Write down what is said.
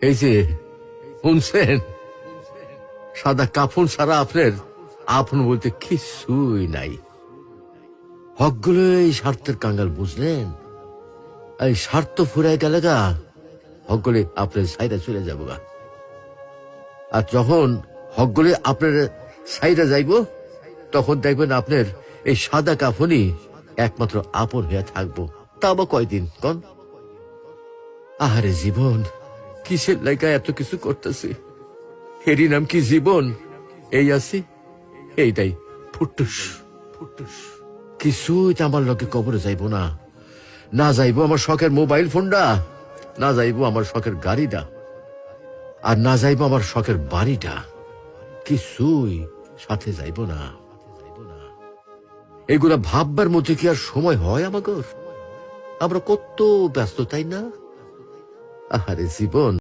এই যে শুনছেন, সাদা কাফন ছাড়া আপনার আপন বলতে কিছুই নাই। হকগুলো এই স্বার্থের কাঙ্গাল, বুঝলেন? এই স্বার্থ ফুরাই গেলে গা হকগুলি আপনার সাইডে চলে যাবো গা। আর যখন হকগুলি আপনার সাইডে যাইব, তখন দেখবেন আপনার এই সাদা কাফনই একমাত্র আপন হয়ে থাকবো। তা আবার কয়দিন কন? আহারে জীবন, কিসের লাইগা এত কিছু করতেছি? এরই নাম কি জীবন? এই আছি, এইটাই ফুটুস ফুটুস। কিছুই তো আমার লোকে কবরে যাইব না। না যাইব আমার শখের মোবাইল ফোনটা, না যাইব আমার শখের গাড়িটা, আর না যাইব আমার শখের বাড়িটা। কিছুই সাথে যাইব না। এগুলা ভাববার মধ্যে কি আর সময় হয় আমাগর? আমরা কত ব্যস্ত, তাই না? আহারে জীবন।